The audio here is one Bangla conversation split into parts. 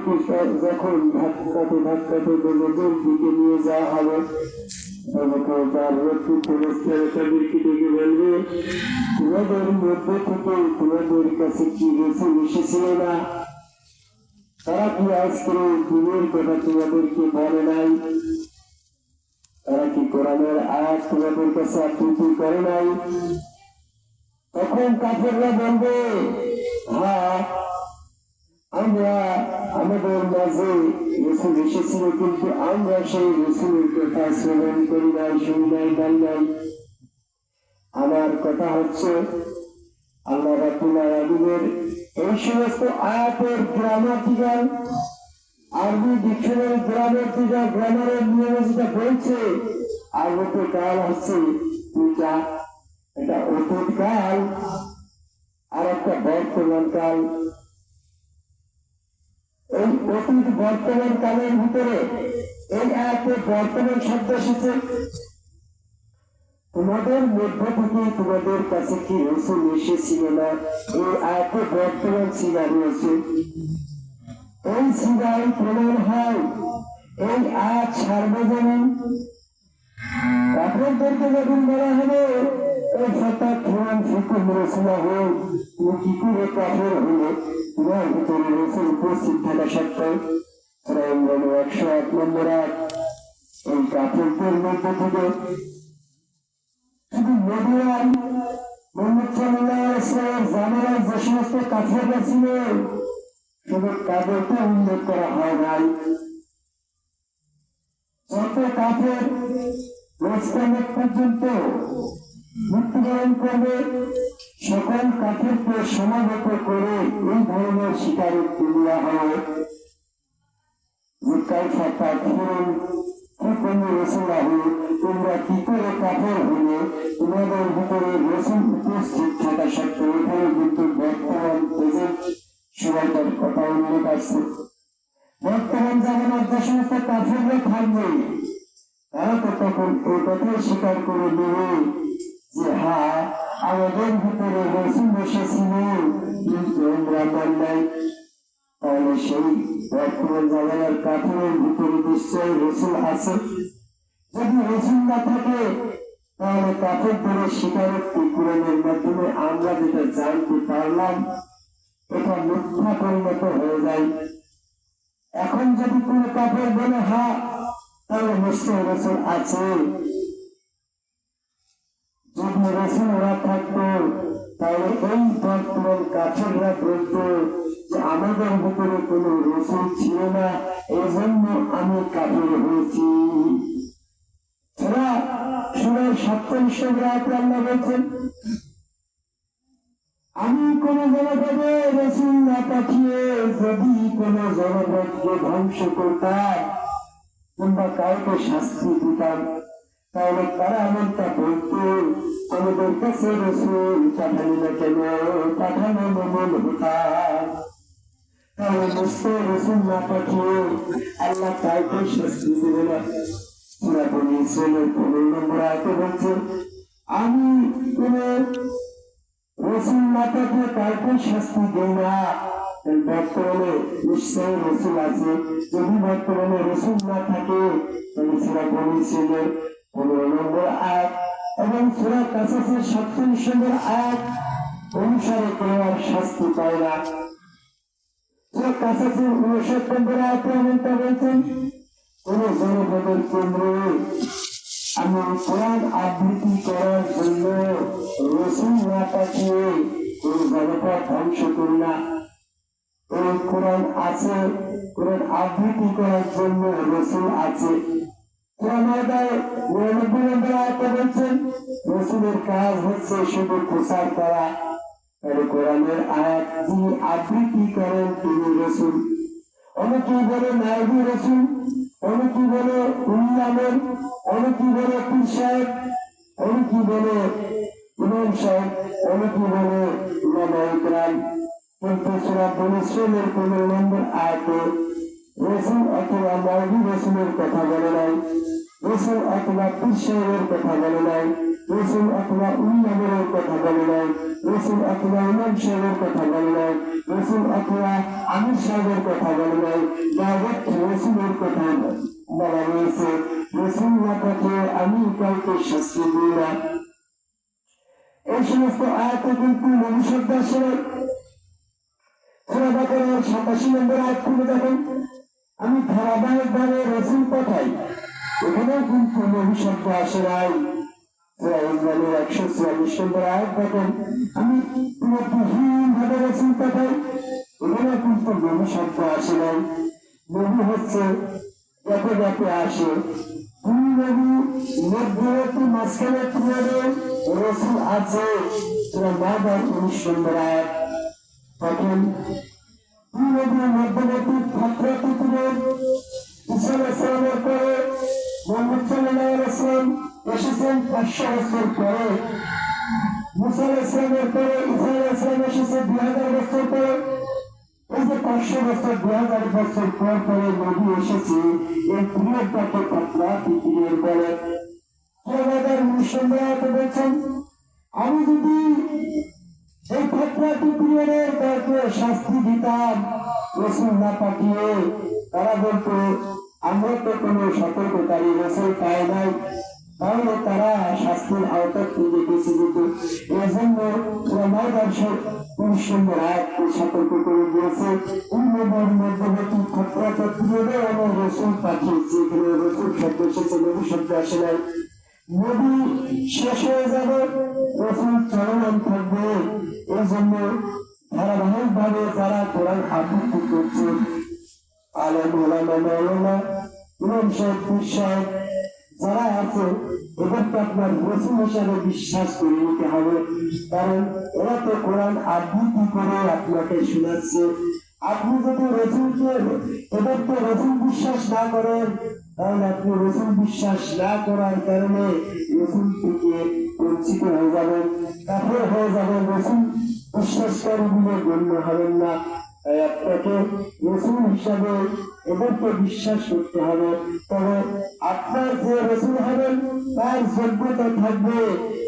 নবীকে যখন ধাক্কাতে ধাক্কাতে দোজখের দিকে নিয়ে যাওয়া হবে, তখন তার তাদেরকে ডেকে বলবে, তোমাদের মধ্যে থেকে তোমাদের কাছে কি রাসূল এসেছিল না? তারা কি আজকে দিনের কথা তোমাদেরকে বলে নাই? তারা কি কোরআনের আয়াত তোমাদের কাছে আবৃত্তি করে নাই? তখন কাফেররা বলবে, হ্যাঁ, আমরা আমাদের মাঝে রাসূল এসেছিল, কিন্তু আমরা সেই রাসূলের কথা শ্রবণ করি নাই, শুনি নাই, মানি নাই। আমার কথা হচ্ছে, আল্লাহ রাব্বুল আলামিনের এই সমস্ত আয়াতের গ্রামাটিক্যাল আরবি ডিকশনারি গ্রামারের নিয়মে যেটা বলছে, আরবিতে কাল হচ্ছে দুইটা, এটা অতীত কাল আর একটা বর্তমান কাল। এই অতীত বর্তমান কালের ভিতরে এই আয়াতে বর্তমান শব্দ এসেছে। তোমাদের মধ্য থেকে তোমাদের কাছে কি রাসূল এসেছিল না? এই আয়াতে বর্তমান সিগা রয়েছে। এই সিগাই প্রমাণ হয় এই আয়াত সার্বজনীন। কাফেরদেরকে যখন বলা হবে, তুমি কি করে কাফের হলে? তোমার ভিতরে রাসূল উপস্থিত থাকা সত্ত্বেও। সূরা ইমরান 101 নম্বর আয়াত। এই কাফেরদের মধ্যে থেকে শুধু নবীরাম মুহাম্মদ সাল্লাল্লাহু আলাইহি ওয়াসাল্লামের জামানায় যে সমস্ত কাফেররা ছিল, শুধু তাদেরকে উল্লেখ করা হয় নাই। যত কাফের কিয়ামত পর্যন্ত মৃত্যুবরণ করবে, সকল কাফেরকে সমাবেত করে এই ধরনের স্বীকারোক্তি দেওয়া হবে যে কাইফা তাকফুরুন বিকুল্লি রাসূলিহি, তোমরা কি করে কাফের হলে? তোমাদের ভিতরে রাসূল উপস্থিত থাকা সত্ত্বেও। এখানে কিন্তু বর্তমান প্রেজেন্ট সময়টার কথা উল্লেখ আছে। বর্তমান জামানার যে সমস্ত কাফেররা থাকবে, তারা তো তখন এই কথাই স্বীকার করে নেবে যে হ্যাঁ, আমাদের ভিতরে রাসূল এসেছিল, কিন্তু আমরা মানি নাই। তাহলে সেই বর্তমান জামানার কাফেরের ভিতরে নিশ্চয়ই রাসূল আছে। যদি রাসূল না থাকে, তাহলে কাফেরদের স্বীকারোক্তি কোরআনের মাধ্যমে আমরা যেটা জানতে পারলাম, এটা মিথ্যা পরিণত হয়ে যায়। এখন যদি কোন কাফের বলে হ্যাঁ, তাহলে নিশ্চয় রাসূল আছে। যদি রাসূল না থাকতো, তাহলে এই বর্তমান কাফেররা বলতো যে আমাদের ভিতরে কোন রাসূল ছিল না, এই জন্য আমি কাফের হয়েছি। সূরা 47 নম্বর আয়াতে আল্লাহ বলছেন, আমি কোন জনপদে রাসূল না পাঠিয়ে যদি কোন জনপদকে ধ্বংস করতাম কিংবা কাউকে শাস্তি দিতাম, তাহলে তারা এমনটা বলতো, আমাদের কাছে রাসূল পাঠালি না কেন, পাঠানো মঙ্গল হতাম। তাহলে নিশ্চয় রাসূল না পাঠিয়ে আল্লাহ কাউকে শাস্তি দেবে না। সূরা বনী ইসরাঈলের 15 নম্বর আয়াতে বলছে, আমি কোন রাসূল না পাঠিয়ে কাউকে শাস্তি দেই না। বর্তমানে নিশ্চয় রাসূল আছে। যদি বর্তমানে রাসূল না থাকে, তাহলে সূরা বনী ইসরাঈলের 15 নম্বর আয়াত এবং সূরা কাসাসের 47 নম্বর আয়াত অনুসারে কেউ আর শাস্তি পায় না। সূরা কাসাসের 59 নম্বর আয়াতে এমনটা বলছেন, কোন জনপদের কেন্দ্রে আমি কোরআন আবৃত্তি করার জন্য রাসূল না পাঠিয়ে কোন জনপদ ধ্বংস করি না। এই কোরআন আছে, কোরআন আবৃত্তি করার জন্য রাসূল আছে। কোরআন আয়াতে 99 নম্বর আয়াতে বলছেন, রাসূলের কাজ হচ্ছে শুধু প্রচার করা। তাহলে কোরআনের আয়াত যিনি আবৃত্তি করেন তিনি রাসূল। অনেকেই বলে নায়েবি রাসূল, অনেকেই বলে উল্লামের, অনেকেই বলে পীর সাহেব, অনেকেই বলে ইমাম সাহেব, অনেকেই বলে উলামায়ে কেরাম। কিন্তু সূরা বনী ইসরাঈলের 15 নম্বর আয়াতে রাসূল অথবা নায়েবি রাসূলের কথা বলে নাই, রাসূল অথবা পীর সাহেবের কথা বলে নাই। রসুল অথবা উন্নয়নের কথা বলে নাই, রসুল অথবা ইমাম সাহেবের কথা বলে নাই, রসুল অথবা আমির সাহেবের কথা বলে নাই, রসুলের কথা বলা হয়েছে। রসুল না থাকে আমি কাউকে শাস্তি দিই না। এই সমস্ত আয়াতে কিন্তু ভবিষ্যৎ আসে। সূরা বাকারার ৮৭ নম্বর আয়াত খুলে দেখেন, আমি ধারাবাহিক ভাবে রসুল পাঠাই, এখানেও কিন্তু ভবিষ্যৎ আসে নাই। সূরা ইমরানের ১৪৪ নম্বর আয়াত দেখেন, আমি পুরোপুরিহীন ভাবে রসুল পাঠাই, এখানেও কিন্তু ভবিষ্যৎ আসে নাই। নবী হচ্ছে ব্যাপে ব্যাপে আসে। দুই নবী মধ্যবর্তী মাঝখানে কিভাবে রসুল আছে, সূরা মায়দার ১৯ নম্বর আয়াত দেখেন। দুই নবীর মধ্যবর্তী ফাতরা পৃথিবীর ঈসা আলাইহিস সালামের পরে মুহাম্মদ সাল্লাল্লাহু আলাইহি ওয়াসাল্লাম এসেছেন ৫০০ বছর পরে। মুসা আলাইহিস সালামের পরে ঈসা আলাইহিস সালাম এসেছে ২০০০ বছর পরে। এই যে ৫০০ বছর ২০০০ বছর পর পরে নবী এসেছে, এই পিরিয়ডটাকে ফাতরা পৃথিবীর বলে। সূরা মায়দার ১৯ নম্বর আয়াতে বলছেন, আমি যদি এই ফাতরা পৃথিবীর কাউকে শাস্তি দিতাম রসুল না পাঠিয়ে, তারা বলতো আমরা তো কোনো সতর্ককারী রসুল পাই নাই, তাহলে তারা শাস্তির আওতা থেকে বেঁচে যেত। এই জন্য মায়দার ১৯ নম্বর আয়াতকে সতর্ক করে দিয়েছে, উম্মতের মধ্যবর্তী ফাতরা পৃথিবীতে আমি রসুল পাঠিয়েছি। এখানে রসুল শব্দ এসেছে, নবী শব্দ আসে নাই। নবী শেষ হয়ে যাবে, রসুল চলমান থাকবে। এই জন্য ধারাবাহিক ভাবে যারা কোরআন আবৃত্তি করছে, আলেম ওলামা মাওলানা ইমাম সাহেব পীর সাহেব যারা আছে, এদেরকে আপনার রসুল হিসাবে বিশ্বাস করে নিতে হবে। কারণ এরা তো কোরআন আবৃত্তি করে আপনাকে শোনাচ্ছে। আপনি যদি রসুলকে এদেরকে রসুল বিশ্বাস না করেন, তাহলে আপনি রসুল বিশ্বাস না করার কারণে রসুল থেকে বঞ্চিত হয়ে যাবেন, কাফের হয়ে যাবেন, রসুল বিশ্বাসকারী বলে গণ্য হবেন না। তাই আপনাকে রসুল হিসাবে এদেরকে বিশ্বাস করতে হবে। তবে আপনার যে রসুল হবেন তার যোগ্যতা থাকবে,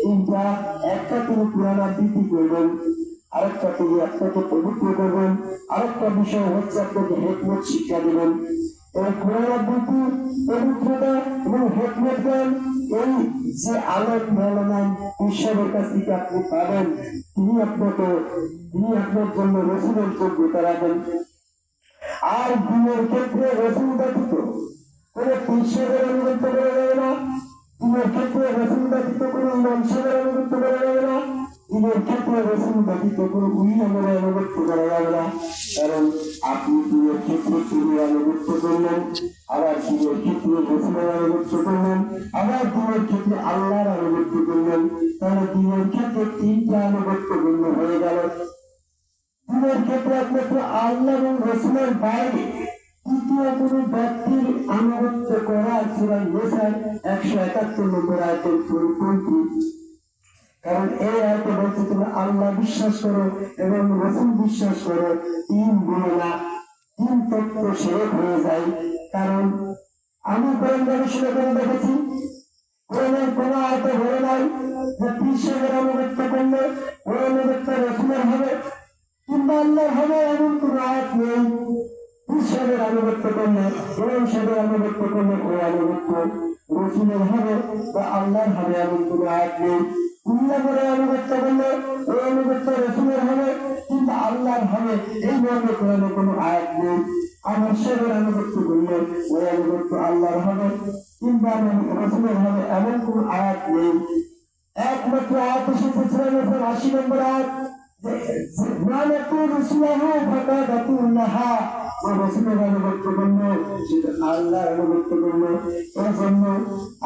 কিন্তু একটা তিনি কোরআন আবৃত্তি করবেন, আরেকটা তিনি আপনাকে পবিত্র করবেন, আরেকটা বিষয় হচ্ছে আপনাকে হিকমত শিক্ষা দেবেন। এই কোরআন আবৃত্তি, পবিত্রতা এবং হিকমত জ্ঞান, এই যে আলেম মাওলানা ঈশ্বরের কাছ থেকে আপনি পাবেন, তিনি আপনার জন্য রসুলের যোগ্যতা রাখেন। আর দিনের ক্ষেত্রে রসুল ব্যতীত কোনো ঈশ্বরের অনুগত্য করা যাবে না। দিনের ক্ষেত্রে রসুল ব্যতীত কোনো ইমাম সাহেবের অনুগত্য করা যাবে না। দিনের ক্ষেত্রে রসুল ব্যতীত কোনো উলিয়ামের অনুগত্য করা যাবে না। কারণ আপনি দিনের ক্ষেত্রে তিনি অনুগত্য করলেন, আবার দিনের ক্ষেত্রে রসুলের অনুগত্য করলেন, আবার দিনের ক্ষেত্রে আল্লাহর অনুগত্য করলেন। তাহলে দিনের ক্ষেত্রে ৩টা অনুগত্য গণ্য হয়ে গেল। দিনের ক্ষেত্রে একমাত্র আল্লাহ এবং রসুলের বাইরে তৃতীয় কোন ব্যক্তির আনুগত্য করা সূরা নিসার ১৭১ নম্বর আয়াতের পরিপন্থী। কারণ এই আয়াতে বলছে তুমি আল্লাহ বিশ্বাস করো এবং রসুল বিশ্বাস করো, ৩ বলে না, ৩ তত্ত্ব শেখ হয়ে যায়। কারণ আমি কোরআন গবেষণা করে দেখেছি, কোরআনের কোন আয়াতে বলে নাই যে পীর অনুগত্য করলে ওই অনুগত্য রসুলের হবে কিংবা আল্লাহর হবে, এমন কোন আয়াত নেই। ঈশ্বরের আনুগত্য করলে, ইমাম সাহেবের আনুগত্য করলে ওই আনুগত্য রসুলের হবে বা আল্লাহর হবে, এমন কোন আয়াত নেই। উল্লাহের আনুগত্য করলে ওই আনুগত্য রসুলের হবে কিংবা আল্লাহর হবে, এই মর্মে কোরআনে কোনো আয়াত নেই। আমার সাহেবের আনুগত্য করলে ওই আনুগত্য আল্লাহর হবে কিংবা রসুলের হবে, এমন কোন আয়াত নেই। একমাত্র আয়াত এসেছে সূরা নিসার ৮০ নম্বর আয়াত, রসুলের আনুগত্য করলো সেটা আল্লাহর আনুগত্য করলো। এই জন্য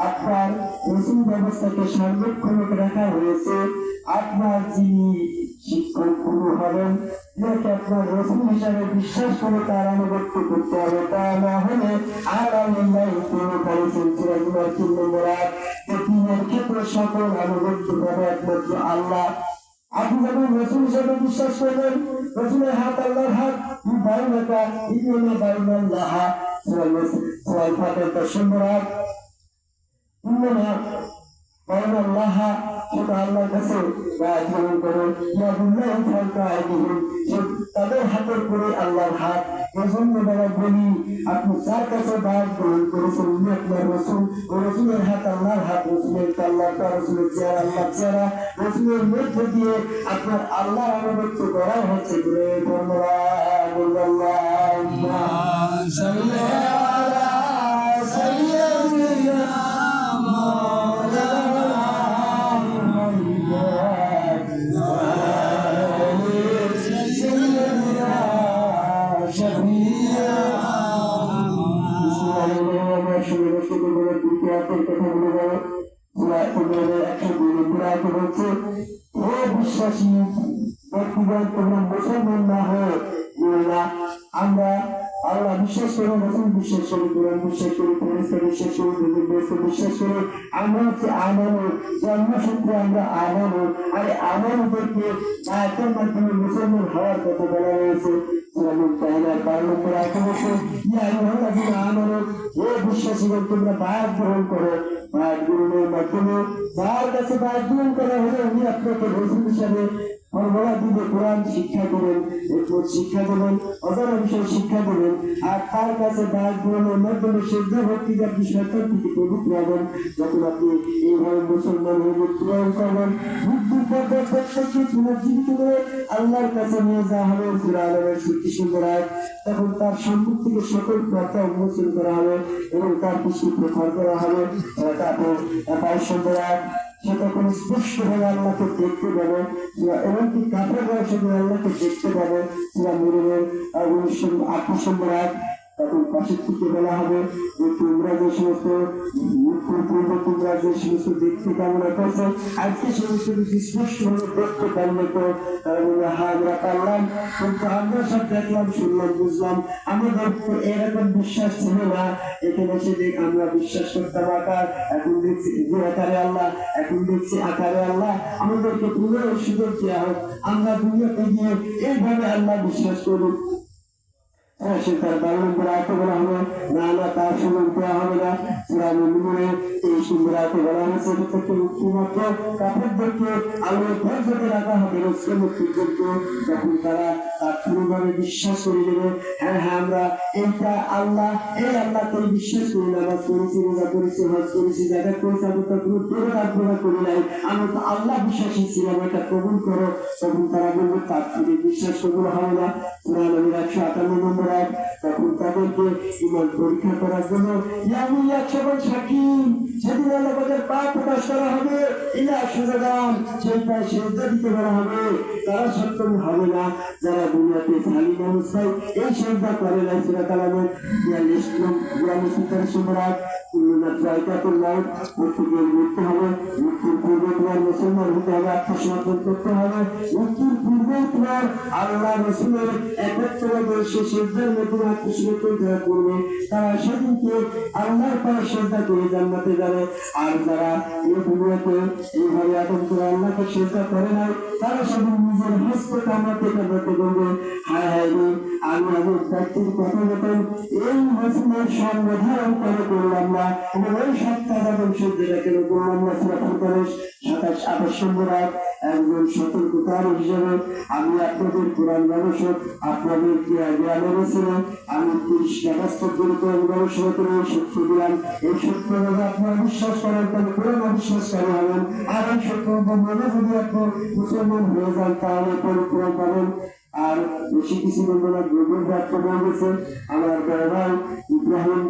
আপনার রসুল ব্যবস্থাকে সংরক্ষণ রাখা হয়েছে। আপনার যিনি শিক্ষক গুরু হবেন, যাকে আপনার রসুল হিসাবে বিশ্বাস করে তার আনুগত্য করতে হবে। তা না হলে আর আল্লাহ করেছেন সূরা জুমার ৩ নম্বর আয়াত, দিনের ক্ষেত্রে সকল আনুগত্য করে একমাত্র আল্লাহ। আপনি যখন রসুল হিসাবে বিশ্বাস করবেন, রসুলের হাত আল্লাহর হাত, আল্লাহ সেটা আল্লাহর কাছে গ্রহণ করে তাদের হাতের করে আল্লাহর হাত। এজন্য বাবা বলি, আপনি যার কাছে বাদ গ্রহণ করেছেন উনি আপনার রসুল, ও রসুলের হাত আল্লাহর হাত, রসুলের আল্লাহ, রসুলের চেহারা আল্লাহ চেহারা, রসুলের মধ্য দিয়ে আপনার আল্লাহ আনুগত্য করা হচ্ছে। বিশ্বাসী ব্যক্তিগত তোমরা মুসলমান না হয়ে আমরা আল্লাহ বিশ্বাস করি, রসুল বিশ্বাস করি, কোরআন বিশ্বাস করি, ফেরেশতা বিশ্বাস করি, বিশ্বাস করি। আমরা হচ্ছে আমানত, জন্মসূত্রে আমরা আমানত। আর আমানতকে আয়াতের মাধ্যমে মুসলমান হওয়ার কথা বলা হয়েছে। বিশ্বাসীগণ তোমরা বায়াত গ্রহণ করো। বায়াত গ্রহণের মাধ্যমে যার কাছে বায়াত গ্রহণ করা হলে উনি আপনাকে রসুল হিসাবে ফর্মুলা দিবে, কোরআন শিক্ষা দেবেন, শিক্ষা দেবেন, অজানা বিষয় শিক্ষা দেবেন। আর তার কাছে বায়াত গ্রহণের মাধ্যমে সেজদা ভক্তি আপনি শয়তান থেকে পবিত্র হবেন। যখন আপনি এইভাবে মুসলমান হয়ে মৃত্যুবরণ করবেন, মৃত্যুর পর প্রত্যেককে পুনর্জীবিত করে আল্লাহর কাছে নিয়ে যাওয়া হবে। সূরা আল-আনআমের 36 নম্বর আয়াত। তখন তার সম্মুখ থেকে সকল পর্দা উন্মোচন করা হবে এবং তার দৃষ্টি প্রখর করা হবে। তারপর 22 নম্বর আয়াত, সে তখন স্পষ্ট ভাবে আল্লাহকে দেখতে পাবে, এমনকি কাফেররা শুধু আল্লাহকে দেখতে পাবে। সূরা মুমিনের 28 নম্বর আয়াত। তখন পাশের থেকে বলা হবে যে তোমরা যে সমস্ত মৃত্যুর পূর্বে তোমরা যে সমস্ত দেখতে কামনা করছো, আজকে সমস্ত কিছু স্পষ্ট ভাবে দেখতে পারলে তো তারা বলবে হ্যাঁ আমরা পারলাম, কিন্তু আমরা সব দেখলাম, শুনলাম, বুঝলাম, আমাদের এরকম বিশ্বাস ছিল না। এখানে এসে দেখ আমরা বিশ্বাস করতাম আকার, এখন দেখছি যে আকারে আল্লাহ, এখন দেখছি আকারে আল্লাহ। আমাদেরকে পুনরায় সুযোগ দেওয়া হোক, আমরা দুনিয়াতে গিয়ে এইভাবে আল্লাহ বিশ্বাস করি। তার 12 নম্বর আয়াতে বলা হবে না না তার সুযোগ দেওয়া হবে না। সূরা মুমিনের 23 নম্বর আয়াতে বলা হয়েছে এটা থেকে মুক্তিমাত্র কাফেরদেরকে আল্লাহর ধৈর্যতে রাখা হবে মুক্তিযোগ্য। যখন তারা তার পুরোভাবে বিশ্বাস করে দেবে, হ্যাঁ হ্যাঁ আমরা এইটা আল্লাহ, এই আল্লাহকে বিশ্বাস করি, নামাজ করেছি, রোজা করেছি, হজ করেছি, জাকাত করেছি, আমি তো কোনো দুর্ঘটনা করি নাই, আমি তো আল্লাহ বিশ্বাসী ছিলাম, এটা কবুল করো। তখন তারা বলবে তার থেকে বিশ্বাস কবুল হবে না। সূরা আল-আনআমের 158 নম্বর আয়াত। তখন তাদেরকে ঈমান পরীক্ষা করার জন্য ইয়ামিয়াত সবাই সাক্ষী, সেদিন আল্লাহর পাপ প্রকাশ করা হবে, ইলা সুজাদান সেই পায়ে সেজদা দিতে বলা হবে। তারা সক্ষম হবে না যারা দুনিয়াতে সালিম অবস্থায় এই সেজদা করে নাই। সূরা কালামের 42 নম্বর আয়াত। প্রত্যেকের মৃত্যু হবে, মৃত্যুর পূর্বে তোমার মুসলমান হতে হবে, আত্মসমর্পণ করতে হবে। মৃত্যুর পূর্বে তোমার আল্লাহ রসুলের একত্রভাবে সে সেজদার মধ্যে আত্মসমর্পণ যারা করবে তারা সেদিনকে আল্লাহর পায়ে সেজদা করে জান্নাতে যাবে। আর যারা এই দুনিয়াতে এইভাবে আদম করে আল্লাহকে সেজদা করে নাই, তারা সেদিন নিজের হস্তে কামড়াতে কামড়াতে বলবে হায় হায় রে, আমি আমার ব্যক্তির কথা মতন এই রসুলের সংবিধান কেন করলাম না, এবং ওই সপ্তাহ আদম সেজদাটা কেন করলাম না। সূরা ফুরকানের 27-28 নম্বর আয়াত। একজন সতর্ককারী হিসেবে আমি আপনাদের কোরআন গবেষক, আপনাদের জ্ঞানের ছিলেন, আমি 30টা বাস্তব কোরআন গবেষণা করে সত্য দিলাম। এই সত্য যদি আপনারা বিশ্বাস করেন তাহলে কোরআন অবিশ্বাসকারী হবেন, আর এই সত্য মানে যদি আপনি মুসলমান হয়ে যান তাহলে পরিপূরণ পাবেন। আর বেশি কিছু বলবো না, গভীর বাক্য বলতেছে আমার বড় ভাই ইব্রাহিম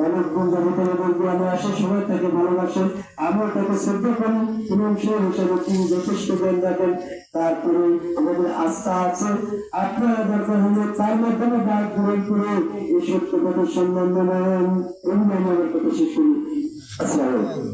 অনেকক্ষণ জগতের বলতে আমি আসার সময় তাকে ভালোবাসেন, আমিও তাকে শ্রদ্ধা করি এবং সেই হিসাবে তিনি যথেষ্ট জ্ঞান রাখেন। তারপরে আমাদের আস্থা আছে, আপনারা দরকার হলে তার মাধ্যমে বাদ গ্রহণ করে এই সত্য কথা সম্মান নেন। এই আমার কথা শেষ করি। আসসালামু আলাইকুম।